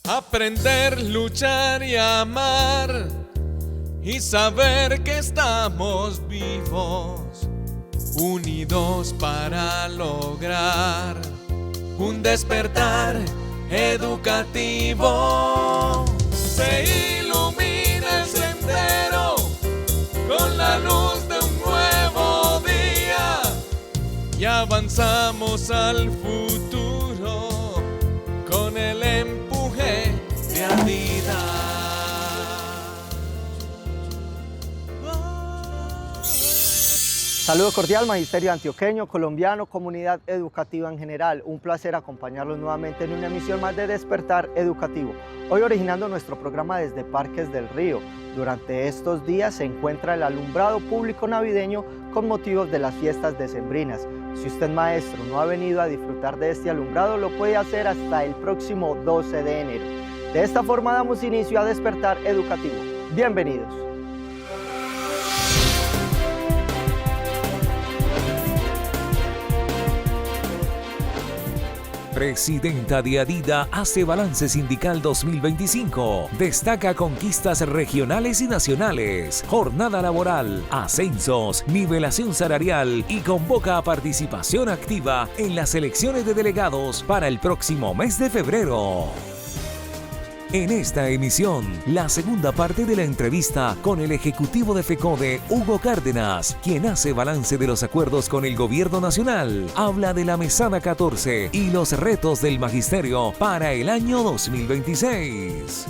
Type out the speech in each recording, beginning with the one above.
Aprender, luchar y amar y saber que estamos vivos, unidos para lograr un despertar educativo. Se ilumina el sendero con la luz de un nuevo día y avanzamos al futuro con el empuje de Adidas. Saludo cordial, Magisterio Antioqueño, colombiano, comunidad educativa en general. Un placer acompañarlos nuevamente en una emisión más de Despertar Educativo. Hoy originando nuestro programa desde Parques del Río. Durante estos días se encuentra el alumbrado público navideño con motivos de las fiestas decembrinas. Si usted, maestro, no ha venido a disfrutar de este alumbrado, lo puede hacer hasta el próximo 12 de enero. De esta forma damos inicio a Despertar Educativo. Bienvenidos. Presidenta de Adida hace balance sindical 2025. Destaca conquistas regionales y nacionales, jornada laboral, ascensos, nivelación salarial y convoca a participación activa en las elecciones de delegados para el próximo mes de febrero. En esta emisión, la segunda parte de la entrevista con el ejecutivo de FECODE, Hugo Cárdenas, quien hace balance de los acuerdos con el gobierno nacional, habla de la Mesada 14 y los retos del magisterio para el año 2026.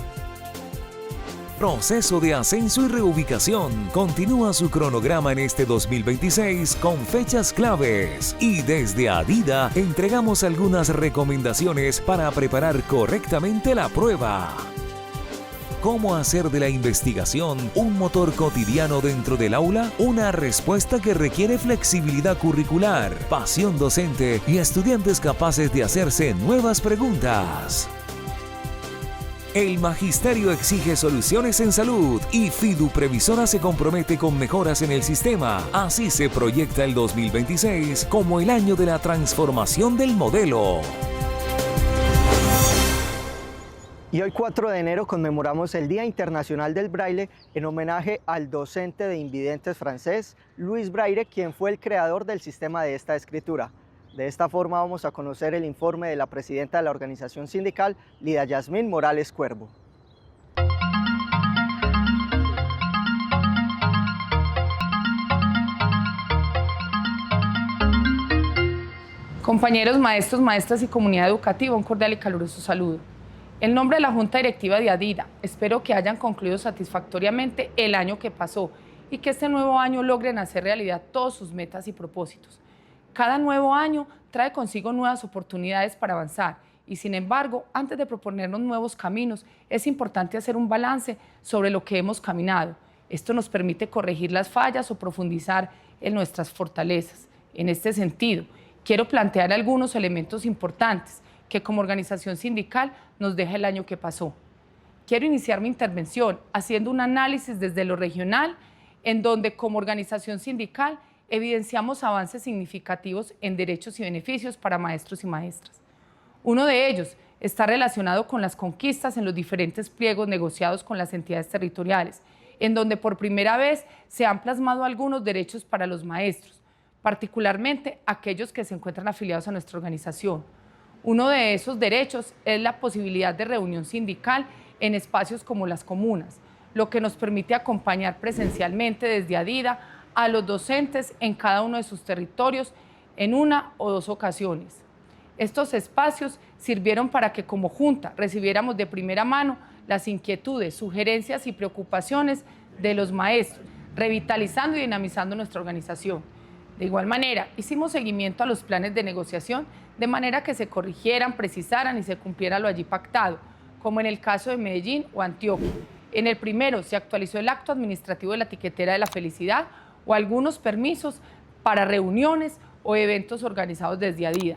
Proceso de ascenso y reubicación. Continúa su cronograma en este 2026 con fechas claves. Y desde Adida entregamos algunas recomendaciones para preparar correctamente la prueba. ¿Cómo hacer de la investigación un motor cotidiano dentro del aula? Una respuesta que requiere flexibilidad curricular, pasión docente y estudiantes capaces de hacerse nuevas preguntas. El Magisterio exige soluciones en salud y Fidu Previsora se compromete con mejoras en el sistema. Así se proyecta el 2026 como el año de la transformación del modelo. Y hoy 4 de enero conmemoramos el Día Internacional del Braille en homenaje al docente de invidentes francés, Louis Braille, quien fue el creador del sistema de esta escritura. De esta forma vamos a conocer el informe de la presidenta de la organización sindical, Lida Yasmín Morales Cuervo. Compañeros, maestros, maestras y comunidad educativa, un cordial y caluroso saludo. En nombre de la Junta Directiva de Adida, espero que hayan concluido satisfactoriamente el año que pasó y que este nuevo año logren hacer realidad todas sus metas y propósitos. Cada nuevo año trae consigo nuevas oportunidades para avanzar y, sin embargo, antes de proponernos nuevos caminos, es importante hacer un balance sobre lo que hemos caminado. Esto nos permite corregir las fallas o profundizar en nuestras fortalezas. En este sentido, quiero plantear algunos elementos importantes que como organización sindical nos deja el año que pasó. Quiero iniciar mi intervención haciendo un análisis desde lo regional, en donde como organización sindical evidenciamos avances significativos en derechos y beneficios para maestros y maestras. Uno de ellos está relacionado con las conquistas en los diferentes pliegos negociados con las entidades territoriales, en donde por primera vez se han plasmado algunos derechos para los maestros, particularmente aquellos que se encuentran afiliados a nuestra organización. Uno de esos derechos es la posibilidad de reunión sindical en espacios como las comunas, lo que nos permite acompañar presencialmente desde Adida a los docentes en cada uno de sus territorios en una o dos ocasiones. Estos espacios sirvieron para que como Junta recibiéramos de primera mano las inquietudes, sugerencias y preocupaciones de los maestros, revitalizando y dinamizando nuestra organización. De igual manera, hicimos seguimiento a los planes de negociación de manera que se corrigieran, precisaran y se cumpliera lo allí pactado, como en el caso de Medellín o Antioquia. En el primero se actualizó el acto administrativo de la etiquetera de la felicidad o algunos permisos para reuniones o eventos organizados desde Adida,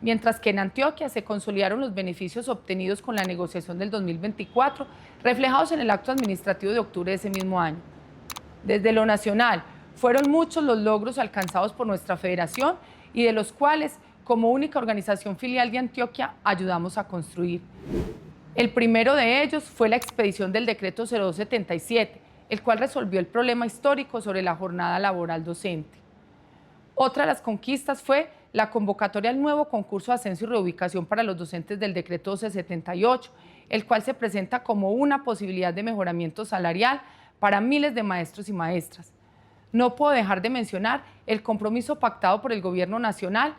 mientras que en Antioquia se consolidaron los beneficios obtenidos con la negociación del 2024, reflejados en el acto administrativo de octubre de ese mismo año. Desde lo nacional, fueron muchos los logros alcanzados por nuestra federación y de los cuales, como única organización filial de Antioquia, ayudamos a construir. El primero de ellos fue la expedición del decreto 0277, el cual resolvió el problema histórico sobre la jornada laboral docente. Otra de las conquistas fue la convocatoria al nuevo concurso de ascenso y reubicación para los docentes del decreto 1278, el cual se presenta como una posibilidad de mejoramiento salarial para miles de maestros y maestras. No puedo dejar de mencionar el compromiso pactado por el Gobierno Nacional,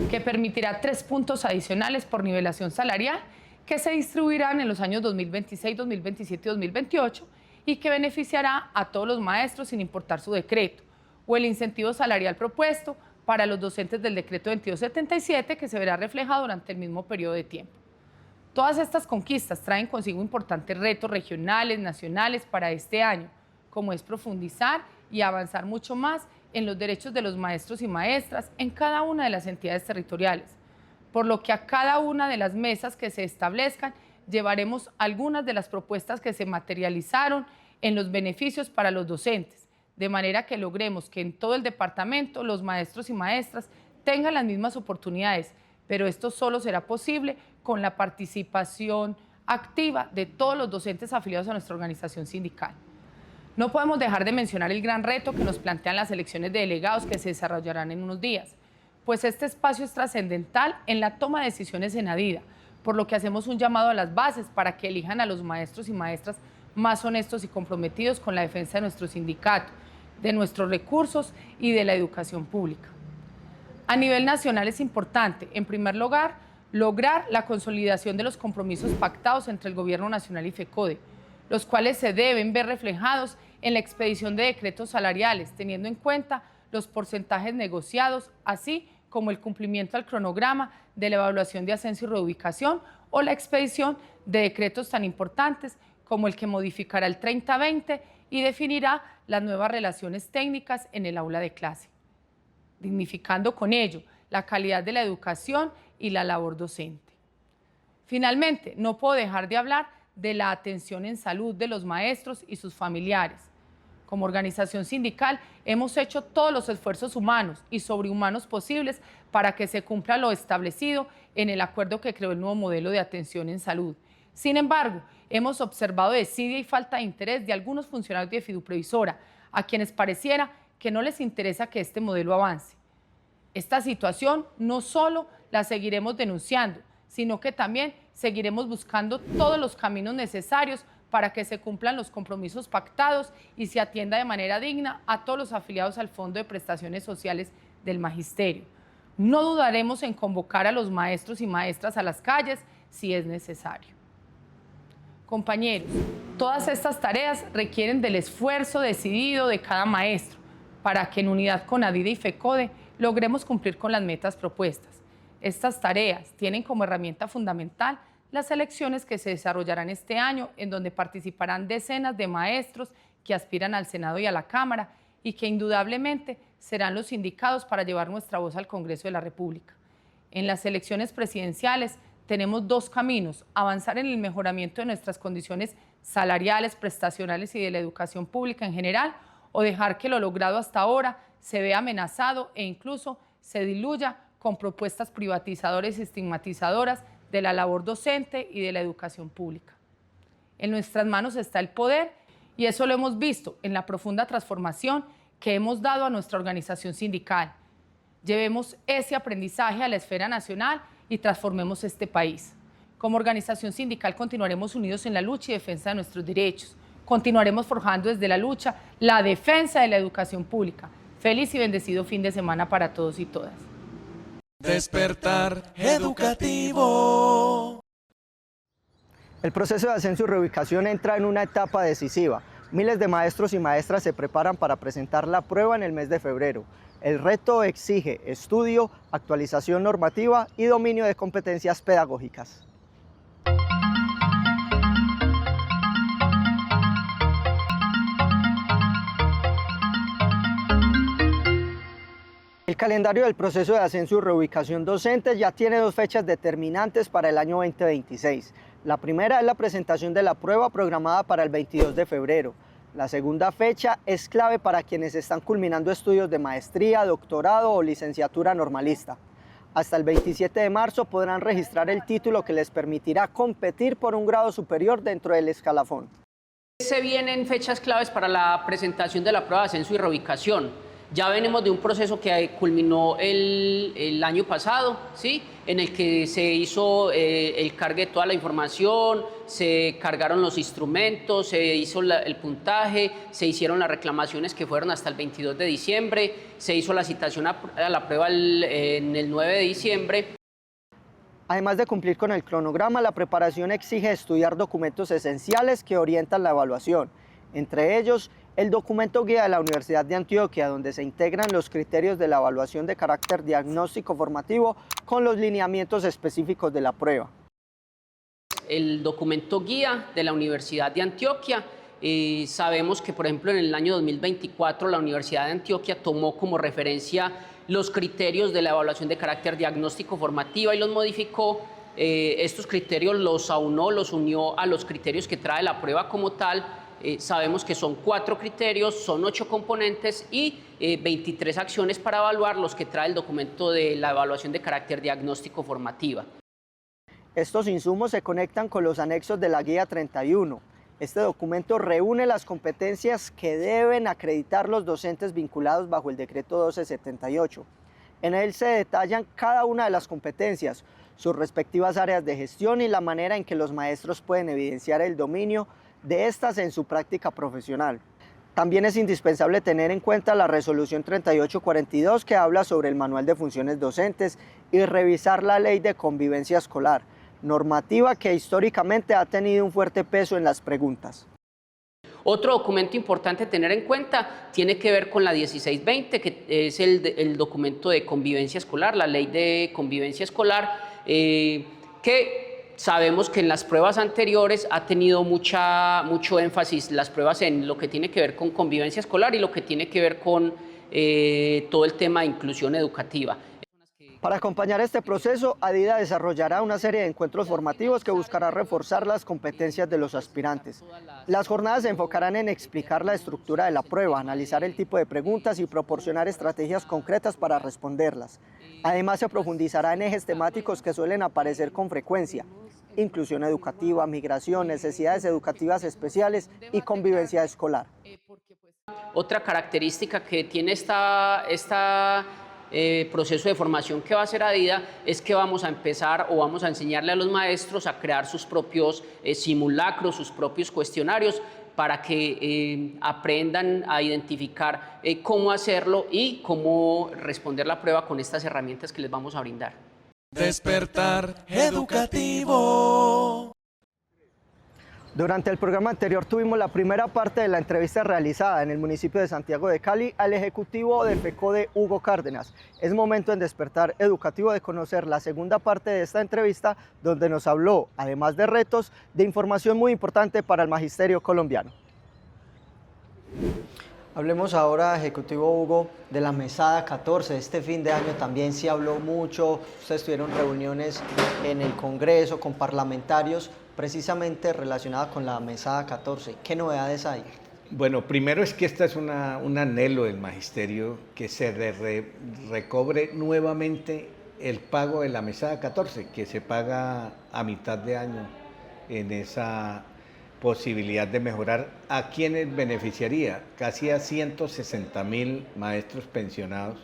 que permitirá 3 puntos adicionales por nivelación salarial, que se distribuirán en los años 2026, 2027 y 2028, y que beneficiará a todos los maestros sin importar su decreto, o el incentivo salarial propuesto para los docentes del decreto 2277, que se verá reflejado durante el mismo periodo de tiempo. Todas estas conquistas traen consigo importantes retos regionales, nacionales para este año, como es profundizar y avanzar mucho más en los derechos de los maestros y maestras en cada una de las entidades territoriales, por lo que a cada una de las mesas que se establezcan llevaremos algunas de las propuestas que se materializaron en los beneficios para los docentes, de manera que logremos que en todo el departamento los maestros y maestras tengan las mismas oportunidades, pero esto solo será posible con la participación activa de todos los docentes afiliados a nuestra organización sindical. No podemos dejar de mencionar el gran reto que nos plantean las elecciones de delegados que se desarrollarán en unos días, pues este espacio es trascendental en la toma de decisiones en Adida, por lo que hacemos un llamado a las bases para que elijan a los maestros y maestras más honestos y comprometidos con la defensa de nuestro sindicato, de nuestros recursos y de la educación pública. A nivel nacional es importante, en primer lugar, lograr la consolidación de los compromisos pactados entre el Gobierno Nacional y FECODE, los cuales se deben ver reflejados en la expedición de decretos salariales, teniendo en cuenta los porcentajes negociados, así como el cumplimiento al cronograma de la evaluación de ascenso y reubicación o la expedición de decretos tan importantes como el que modificará el 3020 y definirá las nuevas relaciones técnicas en el aula de clase, dignificando con ello la calidad de la educación y la labor docente. Finalmente, no puedo dejar de hablar de la atención en salud de los maestros y sus familiares. Como organización sindical hemos hecho todos los esfuerzos humanos y sobrehumanos posibles para que se cumpla lo establecido en el acuerdo que creó el nuevo modelo de atención en salud. Sin embargo, hemos observado desidia y falta de interés de algunos funcionarios de Fiduprevisora, a quienes pareciera que no les interesa que este modelo avance. Esta situación no solo la seguiremos denunciando, sino que también seguiremos buscando todos los caminos necesarios para que se cumplan los compromisos pactados y se atienda de manera digna a todos los afiliados al Fondo de Prestaciones Sociales del Magisterio. No dudaremos en convocar a los maestros y maestras a las calles si es necesario. Compañeros, todas estas tareas requieren del esfuerzo decidido de cada maestro para que en unidad con Adida y FECODE logremos cumplir con las metas propuestas. Estas tareas tienen como herramienta fundamental las elecciones que se desarrollarán este año, en donde participarán decenas de maestros que aspiran al Senado y a la Cámara y que indudablemente serán los indicados para llevar nuestra voz al Congreso de la República. En las elecciones presidenciales tenemos 2 caminos: avanzar en el mejoramiento de nuestras condiciones salariales, prestacionales y de la educación pública en general, o dejar que lo logrado hasta ahora se vea amenazado e incluso se diluya con propuestas privatizadoras y estigmatizadoras de la labor docente y de la educación pública. En nuestras manos está el poder y eso lo hemos visto en la profunda transformación que hemos dado a nuestra organización sindical. Llevemos ese aprendizaje a la esfera nacional y transformemos este país. Como organización sindical continuaremos unidos en la lucha y defensa de nuestros derechos. Continuaremos forjando desde la lucha la defensa de la educación pública. Feliz y bendecido fin de semana para todos y todas. Despertar educativo. El proceso de ascenso y reubicación entra en una etapa decisiva. Miles de maestros y maestras se preparan para presentar la prueba en el mes de febrero. El reto exige estudio, actualización normativa y dominio de competencias pedagógicas. El calendario del proceso de ascenso y reubicación docente ya tiene 2 fechas determinantes para el año 2026. La primera es la presentación de la prueba programada para el 22 de febrero. La segunda fecha es clave para quienes están culminando estudios de maestría, doctorado o licenciatura normalista. Hasta el 27 de marzo podrán registrar el título que les permitirá competir por un grado superior dentro del escalafón. Se vienen fechas claves para la presentación de la prueba de ascenso y reubicación. Ya venimos de un proceso que culminó el año pasado, ¿sí? En el que se hizo el cargue de toda la información, se cargaron los instrumentos, se hizo el puntaje, se hicieron las reclamaciones que fueron hasta el 22 de diciembre, se hizo la citación a la prueba en el 9 de diciembre. Además de cumplir con el cronograma, la preparación exige estudiar documentos esenciales que orientan la evaluación, entre ellos el documento guía de la Universidad de Antioquia, donde se integran los criterios de la evaluación de carácter diagnóstico formativo con los lineamientos específicos de la prueba. El documento guía de la Universidad de Antioquia, sabemos que, por ejemplo, en el año 2024 la Universidad de Antioquia tomó como referencia los criterios de la evaluación de carácter diagnóstico formativa y los modificó. Estos criterios los aunó, los unió a los criterios que trae la prueba como tal. Sabemos que son 4 criterios, son 8 componentes y 23 acciones para evaluar los que trae el documento de la evaluación de carácter diagnóstico formativa. Estos insumos se conectan con los anexos de la Guía 31. Este documento reúne las competencias que deben acreditar los docentes vinculados bajo el decreto 1278. En él se detallan cada una de las competencias, sus respectivas áreas de gestión y la manera en que los maestros pueden evidenciar el dominio de estas en su práctica profesional. También es indispensable tener en cuenta la resolución 3842 que habla sobre el manual de funciones docentes y revisar la ley de convivencia escolar, normativa que históricamente ha tenido un fuerte peso en las preguntas. Otro documento importante a tener en cuenta tiene que ver con la 1620, que es el documento de convivencia escolar, la ley de convivencia escolar, que sabemos que en las pruebas anteriores ha tenido mucho énfasis las pruebas en lo que tiene que ver con convivencia escolar y lo que tiene que ver con todo el tema de inclusión educativa. Para acompañar este proceso, ADIDA desarrollará una serie de encuentros formativos que buscará reforzar las competencias de los aspirantes. Las jornadas se enfocarán en explicar la estructura de la prueba, analizar el tipo de preguntas y proporcionar estrategias concretas para responderlas. Además, se profundizará en ejes temáticos que suelen aparecer con frecuencia: inclusión educativa, migración, necesidades educativas especiales y convivencia escolar. Otra característica que tiene proceso de formación que va a hacer ADIDA es que vamos a empezar o vamos a enseñarle a los maestros a crear sus propios simulacros, sus propios cuestionarios para que aprendan a identificar cómo hacerlo y cómo responder la prueba con estas herramientas que les vamos a brindar. Despertar educativo. Durante el programa anterior tuvimos la primera parte de la entrevista realizada en el municipio de Santiago de Cali al ejecutivo de FECODE, Hugo Cárdenas. Es momento en Despertar Educativo de conocer la segunda parte de esta entrevista, donde nos habló, además de retos, de información muy importante para el magisterio colombiano. Hablemos ahora, ejecutivo Hugo, de la mesada 14. Este fin de año también se habló mucho, ustedes tuvieron reuniones en el Congreso con parlamentarios, precisamente relacionada con la mesada 14. ¿Qué novedades hay? Bueno, primero es que esta es un anhelo del magisterio, que se recobre nuevamente el pago de la mesada 14, que se paga a mitad de año en esa posibilidad de mejorar. ¿A quiénes beneficiaría? Casi a 160.000 maestros pensionados,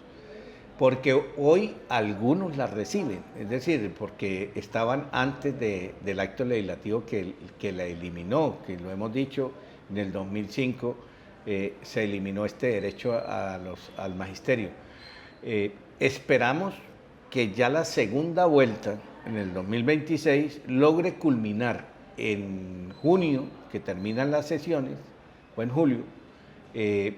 porque hoy algunos la reciben, es decir, porque estaban antes del acto legislativo que la eliminó, que lo hemos dicho, en el 2005 se eliminó este derecho al magisterio. Esperamos que ya la segunda vuelta, en el 2026, logre culminar en junio, que terminan las sesiones, o en julio,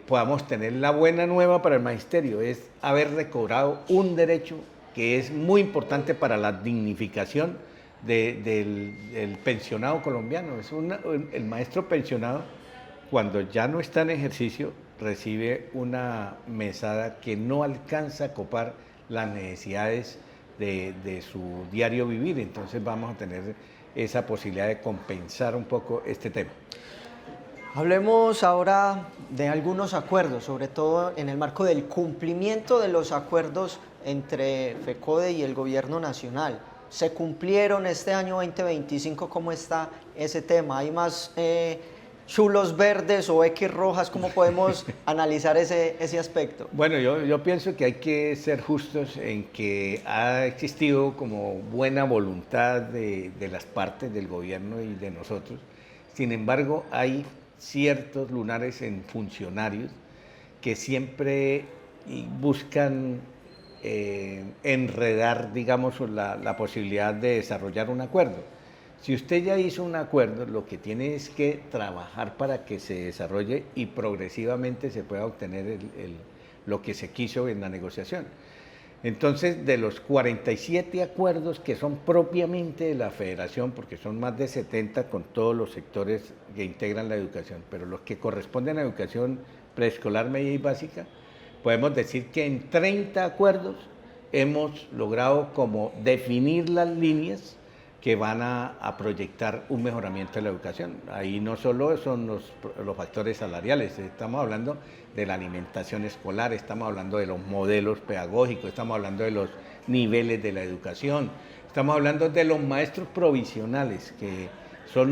podamos tener la buena nueva para el magisterio, es haber recobrado un derecho que es muy importante para la dignificación del pensionado colombiano. El maestro pensionado, cuando ya no está en ejercicio, recibe una mesada que no alcanza a copar las necesidades de su diario vivir. Entonces vamos a tener esa posibilidad de compensar un poco este tema. Hablemos ahora de algunos acuerdos, sobre todo en el marco del cumplimiento de los acuerdos entre FECODE y el gobierno nacional. ¿Se cumplieron este año 2025? ¿Cómo está ese tema? ¿Hay más chulos verdes o X rojas? ¿Cómo podemos analizar ese aspecto? Bueno, yo pienso que hay que ser justos en que ha existido como buena voluntad de las partes del gobierno y de nosotros. Sin embargo, hay ciertos lunares en funcionarios que siempre buscan enredar, digamos, la posibilidad de desarrollar un acuerdo. Si usted ya hizo un acuerdo, lo que tiene es que trabajar para que se desarrolle y progresivamente se pueda obtener lo que se quiso en la negociación. Entonces, de los 47 acuerdos que son propiamente de la federación, porque son más de 70 con todos los sectores que integran la educación, pero los que corresponden a educación preescolar, media y básica, podemos decir que en 30 acuerdos hemos logrado como definir las líneas que van a proyectar un mejoramiento de la educación. Ahí no solo son los factores salariales, estamos hablando de la alimentación escolar, estamos hablando de los modelos pedagógicos, estamos hablando de los niveles de la educación, estamos hablando de los maestros provisionales, que son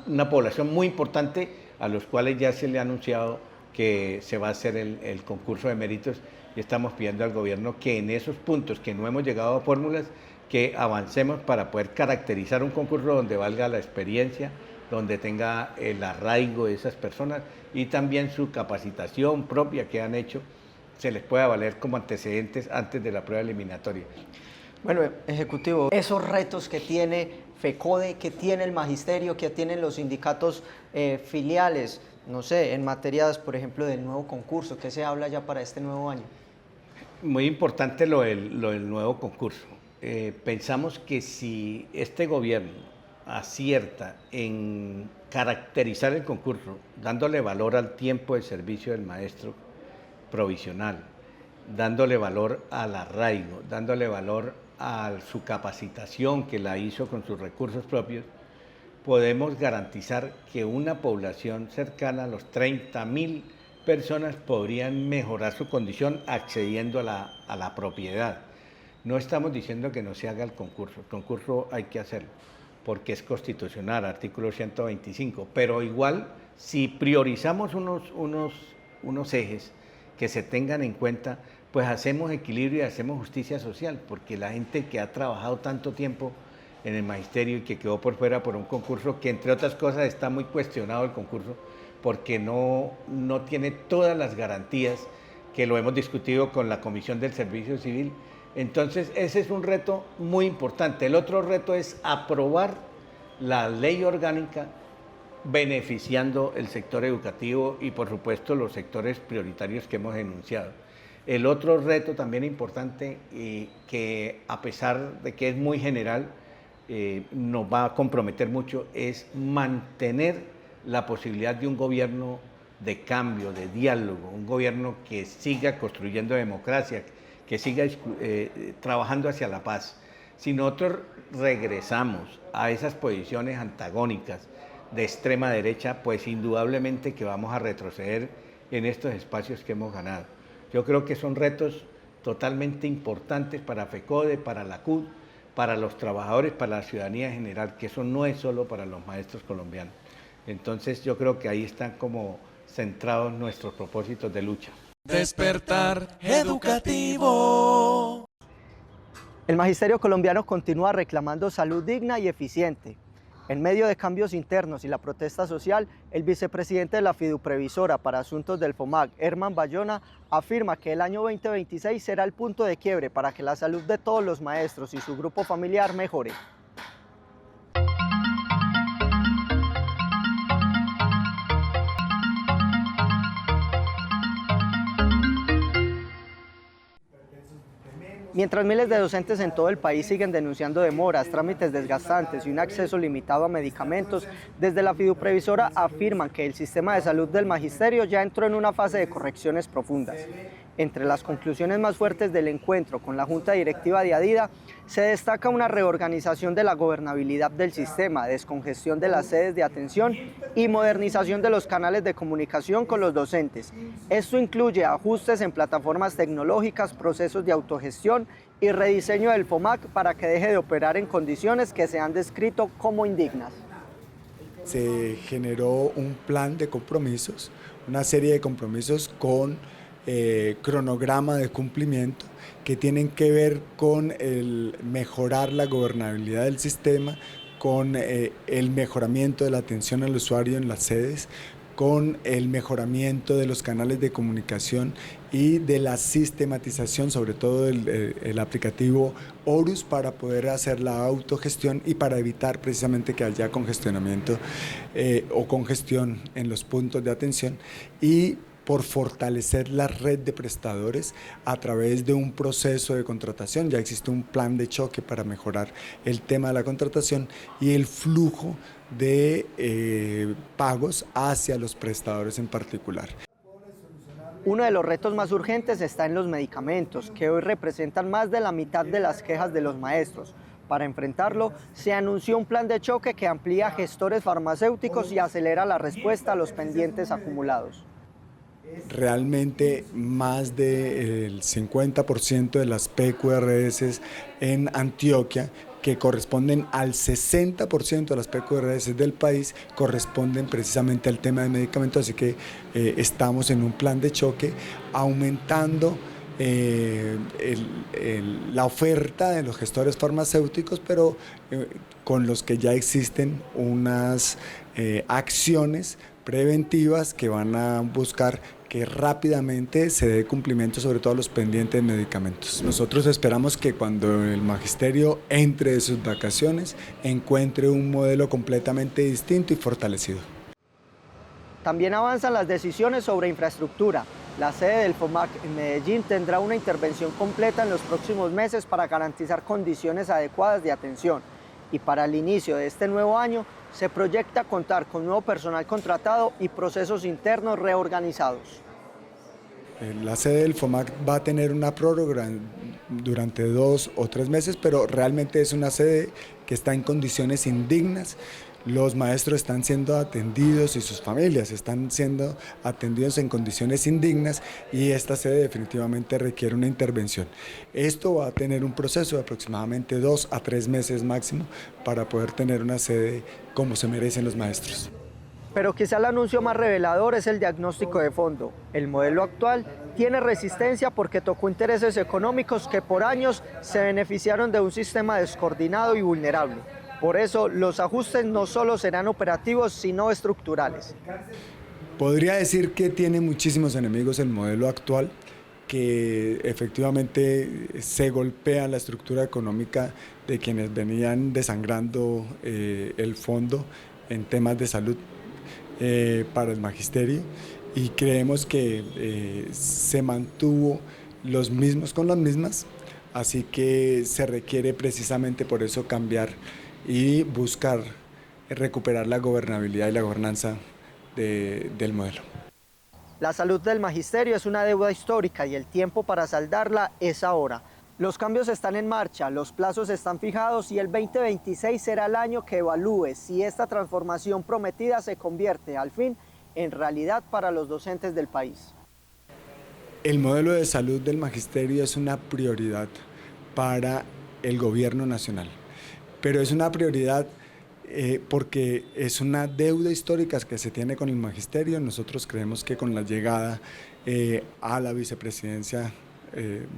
una población muy importante a los cuales ya se le ha anunciado que se va a hacer el concurso de méritos, y estamos pidiendo al gobierno que en esos puntos que no hemos llegado a fórmulas, que avancemos para poder caracterizar un concurso donde valga la experiencia, donde tenga el arraigo de esas personas y también su capacitación propia que han hecho, se les pueda valer como antecedentes antes de la prueba eliminatoria. Bueno, Ejecutivo, esos retos que tiene FECODE, que tiene el magisterio, que tienen los sindicatos filiales, no sé, en materias, por ejemplo, del nuevo concurso, ¿qué se habla ya para este nuevo año? Muy importante lo del nuevo concurso. Pensamos que si este gobierno acierta en caracterizar el concurso, dándole valor al tiempo de servicio del maestro provisional, dándole valor al arraigo, dándole valor a su capacitación que la hizo con sus recursos propios, podemos garantizar que una población cercana a los 30.000 personas podrían mejorar su condición accediendo a la propiedad. No estamos diciendo que no se haga el concurso hay que hacerlo, porque es constitucional, artículo 125, pero igual si priorizamos unos ejes que se tengan en cuenta, pues hacemos equilibrio y hacemos justicia social, porque la gente que ha trabajado tanto tiempo en el magisterio y que quedó por fuera por un concurso, que entre otras cosas está muy cuestionado el concurso, porque no tiene todas las garantías, que lo hemos discutido con la Comisión del Servicio Civil. Entonces, ese es un reto muy importante. El otro reto es aprobar la ley orgánica beneficiando el sector educativo y, por supuesto, los sectores prioritarios que hemos enunciado. El otro reto también importante, que a pesar de que es muy general, nos va a comprometer mucho, es mantener la posibilidad de un gobierno de cambio, de diálogo, un gobierno que siga construyendo democracia, que siga trabajando hacia la paz. Si nosotros regresamos a esas posiciones antagónicas de extrema derecha, pues indudablemente que vamos a retroceder en estos espacios que hemos ganado. Yo creo que son retos totalmente importantes para FECODE, para la CUT, para los trabajadores, para la ciudadanía en general, que eso no es solo para los maestros colombianos. Entonces yo creo que ahí están como centrados nuestros propósitos de lucha. Despertar educativo. El magisterio colombiano continúa reclamando salud digna y eficiente. En medio de cambios internos y la protesta social, el vicepresidente de la Fiduprevisora para Asuntos del FOMAC, Herman Bayona, afirma que el año 2026 será el punto de quiebre para que la salud de todos los maestros y su grupo familiar mejore. Mientras miles de docentes en todo el país siguen denunciando demoras, trámites desgastantes y un acceso limitado a medicamentos, desde la Fiduprevisora afirman que el sistema de salud del magisterio ya entró en una fase de correcciones profundas. Entre las conclusiones más fuertes del encuentro con la Junta Directiva de ADIDA se destaca una reorganización de la gobernabilidad del sistema, descongestión de las sedes de atención y modernización de los canales de comunicación con los docentes. Esto incluye ajustes en plataformas tecnológicas, procesos de autogestión y rediseño del FOMAC para que deje de operar en condiciones que se han descrito como indignas. Se generó un plan de compromisos, una serie de compromisos con cronograma de cumplimiento que tienen que ver con el mejorar la gobernabilidad del sistema, con el mejoramiento de la atención al usuario en las sedes, con el mejoramiento de los canales de comunicación y de la sistematización, sobre todo el aplicativo Horus, para poder hacer la autogestión y para evitar precisamente que haya congestionamiento o congestión en los puntos de atención, y por fortalecer la red de prestadores a través de un proceso de contratación. Ya existe un plan de choque para mejorar el tema de la contratación y el flujo de pagos hacia los prestadores en particular. Uno de los retos más urgentes está en los medicamentos, que hoy representan más de la mitad de las quejas de los maestros. Para enfrentarlo, se anunció un plan de choque que amplía gestores farmacéuticos y acelera la respuesta a los pendientes acumulados. Realmente más del 50% de las PQRS en Antioquia, que corresponden al 60% de las PQRS del país, corresponden precisamente al tema de medicamentos, así que estamos en un plan de choque aumentando la oferta de los gestores farmacéuticos, pero con los que ya existen unas acciones preventivas que van a buscar que rápidamente se dé cumplimiento sobre todo a los pendientes de medicamentos. Nosotros esperamos que cuando el magisterio entre de sus vacaciones encuentre un modelo completamente distinto y fortalecido. También avanzan las decisiones sobre infraestructura. La sede del FOMAC en Medellín tendrá una intervención completa en los próximos meses para garantizar condiciones adecuadas de atención. Y para el inicio de este nuevo año se proyecta contar con nuevo personal contratado y procesos internos reorganizados. La sede del FOMAC va a tener una prórroga durante 2 o 3 meses, pero realmente es una sede que está en condiciones indignas. Los maestros están siendo atendidos y sus familias están siendo atendidos en condiciones indignas, y esta sede definitivamente requiere una intervención. Esto va a tener un proceso de aproximadamente 2 a 3 meses máximo para poder tener una sede como se merecen los maestros. Pero quizá el anuncio más revelador es el diagnóstico de fondo. El modelo actual tiene resistencia porque tocó intereses económicos que por años se beneficiaron de un sistema descoordinado y vulnerable. Por eso, los ajustes no solo serán operativos, sino estructurales. Podría decir que tiene muchísimos enemigos el modelo actual, que efectivamente se golpea la estructura económica de quienes venían desangrando el fondo en temas de salud para el magisterio, y creemos que se mantuvo los mismos con las mismas, así que se requiere precisamente por eso cambiar y buscar recuperar la gobernabilidad y la gobernanza del modelo. La salud del magisterio es una deuda histórica y el tiempo para saldarla es ahora. Los cambios están en marcha, los plazos están fijados y el 2026 será el año que evalúe si esta transformación prometida se convierte al fin en realidad para los docentes del país. El modelo de salud del magisterio es una prioridad para el gobierno nacional, pero es una prioridad porque es una deuda histórica que se tiene con el magisterio. Nosotros creemos que con la llegada a la vicepresidencia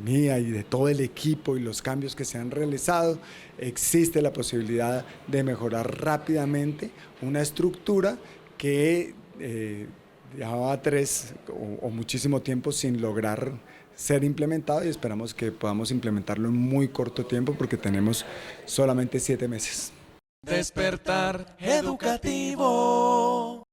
mía y de todo el equipo y los cambios que se han realizado, existe la posibilidad de mejorar rápidamente una estructura que llevaba 3 o muchísimo tiempo sin lograr ser implementado, y esperamos que podamos implementarlo en muy corto tiempo porque tenemos solamente 7 meses. Despertar educativo.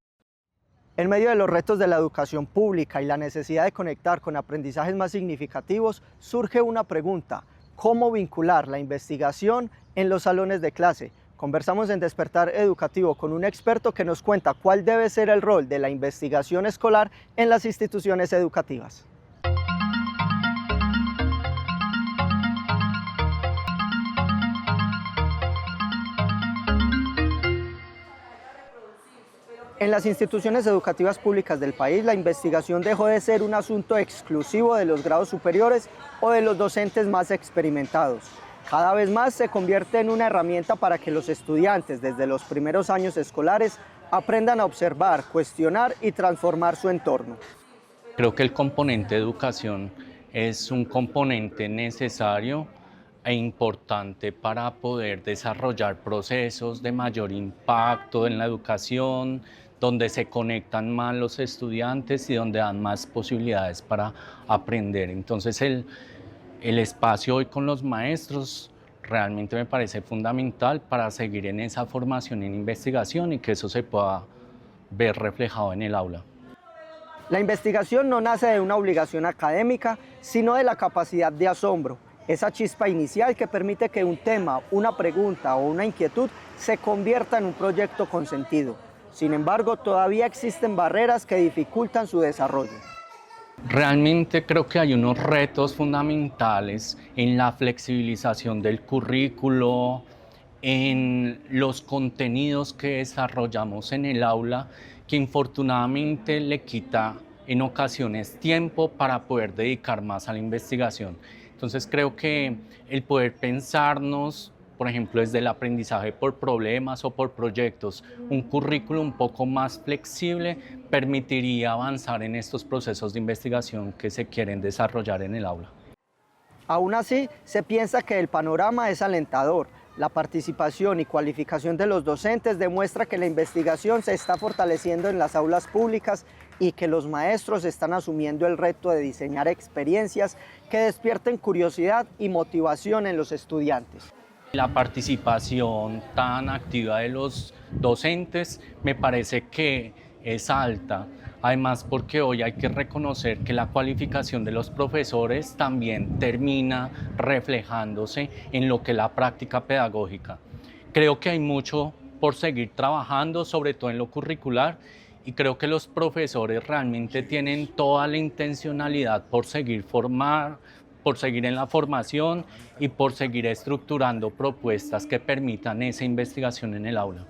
En medio de los retos de la educación pública y la necesidad de conectar con aprendizajes más significativos, surge una pregunta: ¿cómo vincular la investigación en los salones de clase? Conversamos en Despertar Educativo con un experto que nos cuenta cuál debe ser el rol de la investigación escolar en las instituciones educativas. En las instituciones educativas públicas del país, la investigación dejó de ser un asunto exclusivo de los grados superiores o de los docentes más experimentados. Cada vez más se convierte en una herramienta para que los estudiantes, desde los primeros años escolares, aprendan a observar, cuestionar y transformar su entorno. Creo que el componente de educación es un componente necesario e importante para poder desarrollar procesos de mayor impacto en la educación, donde se conectan más los estudiantes y donde dan más posibilidades para aprender. Entonces el espacio hoy con los maestros realmente me parece fundamental para seguir en esa formación en investigación y que eso se pueda ver reflejado en el aula. La investigación no nace de una obligación académica, sino de la capacidad de asombro, esa chispa inicial que permite que un tema, una pregunta o una inquietud se convierta en un proyecto con sentido. Sin embargo, todavía existen barreras que dificultan su desarrollo. Realmente creo que hay unos retos fundamentales en la flexibilización del currículo, en los contenidos que desarrollamos en el aula, que infortunadamente le quita en ocasiones tiempo para poder dedicar más a la investigación. Entonces creo que el poder pensarnos, por ejemplo, desde el aprendizaje por problemas o por proyectos, un currículo un poco más flexible permitiría avanzar en estos procesos de investigación que se quieren desarrollar en el aula. Aún así, se piensa que el panorama es alentador. La participación y cualificación de los docentes demuestra que la investigación se está fortaleciendo en las aulas públicas y que los maestros están asumiendo el reto de diseñar experiencias que despierten curiosidad y motivación en los estudiantes. La participación tan activa de los docentes me parece que es alta. Además, porque hoy hay que reconocer que la cualificación de los profesores también termina reflejándose en lo que es la práctica pedagógica. Creo que hay mucho por seguir trabajando, sobre todo en lo curricular, y creo que los profesores realmente tienen toda la intencionalidad por seguir en la formación y por seguir estructurando propuestas que permitan esa investigación en el aula.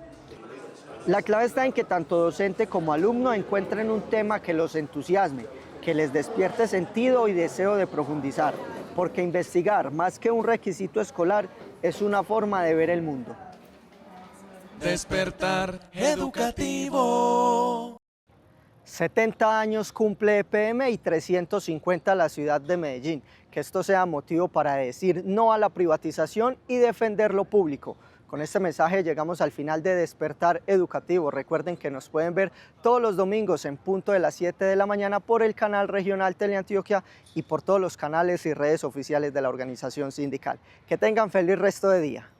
La clave está en que tanto docente como alumno encuentren un tema que los entusiasme, que les despierte sentido y deseo de profundizar, porque investigar, más que un requisito escolar, es una forma de ver el mundo. Despertar educativo. 70 años cumple EPM y 350 la ciudad de Medellín. Que esto sea motivo para decir no a la privatización y defender lo público. Con este mensaje llegamos al final de Despertar Educativo. Recuerden que nos pueden ver todos los domingos en punto de las 7 de la mañana por el canal regional Teleantioquia y por todos los canales y redes oficiales de la organización sindical. Que tengan feliz resto de día.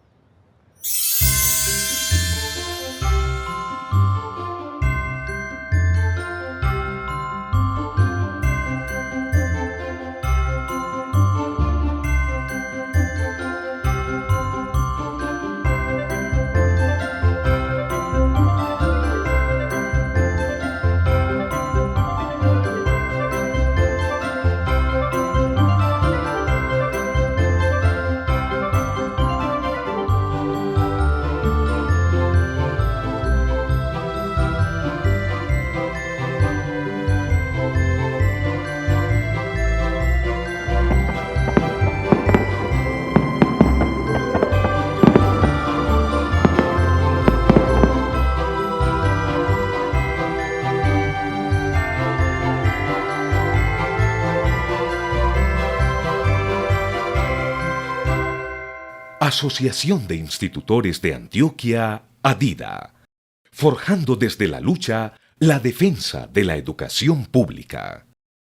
Asociación de Institutores de Antioquia, ADIDA, forjando desde la lucha la defensa de la educación pública.